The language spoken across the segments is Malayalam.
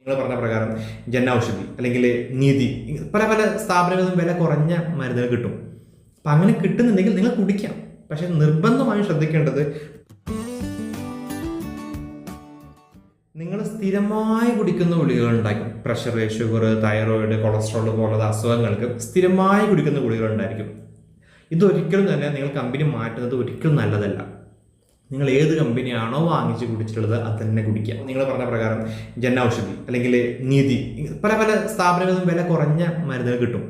നിങ്ങൾ പറഞ്ഞ പ്രകാരം ജൻ ഔഷധി അല്ലെങ്കിൽ നീതി പല പല സ്ഥാപനങ്ങളിലും വില കുറഞ്ഞ മരുന്നുകൾ കിട്ടും. അപ്പം അങ്ങനെ കിട്ടുന്നുണ്ടെങ്കിൽ നിങ്ങൾ കുടിക്കാം. പക്ഷെ നിർബന്ധമായും ശ്രദ്ധിക്കേണ്ടത്, നിങ്ങൾ സ്ഥിരമായി കുടിക്കുന്ന ഗുളികകളുണ്ടായിരിക്കും. പ്രഷർ, ഷുഗർ, തൈറോയിഡ്, കൊളസ്ട്രോൾ പോലുള്ള അസുഖങ്ങൾക്ക് സ്ഥിരമായി കുടിക്കുന്ന ഗുളികകളുണ്ടായിരിക്കും. ഇതൊരിക്കലും തന്നെ നിങ്ങൾ കമ്പനി മാറ്റുന്നത് ഒരിക്കലും നല്ലതല്ല. നിങ്ങൾ ഏത് കമ്പനിയാണോ വാങ്ങിച്ച് കുടിച്ചിട്ടുള്ളത് അത് തന്നെ കുടിക്കുക. നിങ്ങൾ പറഞ്ഞ പ്രകാരം ജൻ ഔഷധി അല്ലെങ്കിൽ നീതി പല പല സ്ഥാപനങ്ങളിലും വില കുറഞ്ഞ മരുന്നുകൾ കിട്ടും.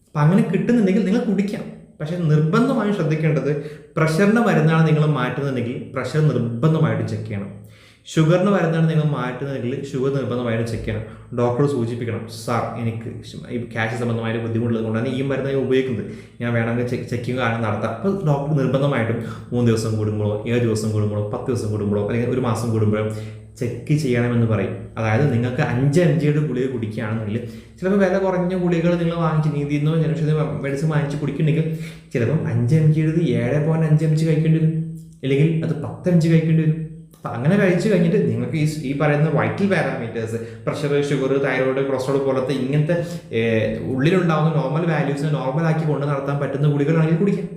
അപ്പം അങ്ങനെ കിട്ടുന്നുണ്ടെങ്കിൽ നിങ്ങൾ കുടിക്കാം. പക്ഷെ നിർബന്ധമായും ശ്രദ്ധിക്കേണ്ടത്, പ്രഷറിൻ്റെ മരുന്നാണ് നിങ്ങൾ മാറ്റുന്നുണ്ടെങ്കിൽ പ്രഷർ നിർബന്ധമായിട്ട് ചെക്ക് ചെയ്യണം. ഷുഗറിന് മരുന്നാണ് നിങ്ങൾ മാറ്റുന്നതെങ്കിൽ ഷുഗർ നിർബന്ധമായിട്ട് ചെക്ക് ചെയ്യണം. ഡോക്ടറോട് സൂചിപ്പിക്കണം, സാർ എനിക്ക് ഈ ക്യാഷ് സംബന്ധമായ ബുദ്ധിമുട്ടുള്ളത് കൊണ്ടാണ് ഈ മരുന്ന് ഉപയോഗിക്കുന്നത്, ഞാൻ വേണമെങ്കിൽ ചെക്കിങ് കാരണം നടത്താം. അപ്പോൾ ഡോക്ടർ നിർബന്ധമായിട്ടും 3 ദിവസം കൂടുമ്പോഴോ 7 ദിവസം കൂടുമ്പോഴോ 10 ദിവസം കൂടുമ്പോഴോ അല്ലെങ്കിൽ 1 മാസം കൂടുമ്പോഴോ ചെക്ക് ചെയ്യണമെന്ന് പറയും. അതായത് നിങ്ങൾക്ക് 5 ഗുളിക കുടിക്കുകയാണെന്നുണ്ടെങ്കിൽ ചിലപ്പോൾ വില കുറഞ്ഞ ഗുളികൾ നിങ്ങൾ വാങ്ങിച്ച് നീതിന്നോ ജനൌഷധി മെഡിസിൻ വാങ്ങിച്ച് കുടിക്കുന്നുണ്ടെങ്കിൽ ചിലപ്പം 5 mg 7.5 mg കഴിക്കേണ്ടി വരും, അല്ലെങ്കിൽ അത് 10 mg കഴിക്കേണ്ടി വരും. അപ്പം അങ്ങനെ കഴിച്ചു കഴിഞ്ഞിട്ട് നിങ്ങൾക്ക് ഈ പറയുന്ന vital parameters, pressure, sugar, thyroid, cholesterol പോലത്തെ ഇങ്ങനത്തെ ഉള്ളിലുണ്ടാകുന്ന നോർമൽ വാല്യൂസിനെ നോർമലാക്കി കൊണ്ട് നടത്താൻ പറ്റുന്ന ഗുളികളാണെങ്കിൽ കുടിക്കാം,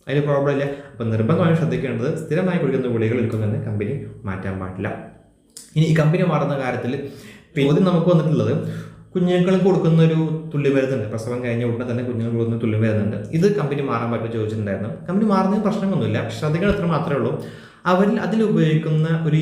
അതിന് പ്രോബ്ലം ഇല്ല. അപ്പം നിർബന്ധമായും ശ്രദ്ധിക്കേണ്ടത്, സ്ഥിരമായി കുടിക്കുന്ന ഗുളികൾ എടുക്കുന്നതിന് കമ്പനി മാറ്റാൻ പാടില്ല. ഇനി ഈ കമ്പനി മാറുന്ന കാര്യത്തിൽ ചോദ്യം നമുക്ക് വന്നിട്ടുള്ളത്, കുഞ്ഞുങ്ങൾക്ക് കൊടുക്കുന്ന ഒരു തുള്ളി മരുന്നുണ്ട്, പ്രസവം കഴിഞ്ഞ ഉടനെ തന്നെ കുഞ്ഞുങ്ങൾക്ക് കൊടുക്കുന്ന തുള്ളി മരുന്നുണ്ട്, ഇത് കമ്പനി മാറാൻ പറ്റുമോ ചോദിച്ചിട്ടുണ്ടായിരുന്നു. കമ്പനി മാറുന്നതിന് പ്രശ്നമൊന്നുമില്ല. ശ്രദ്ധിക്കണം, ഇത്ര മാത്രമേ ഉള്ളൂ, അതിൽ ഉപയോഗിക്കുന്ന ഒരു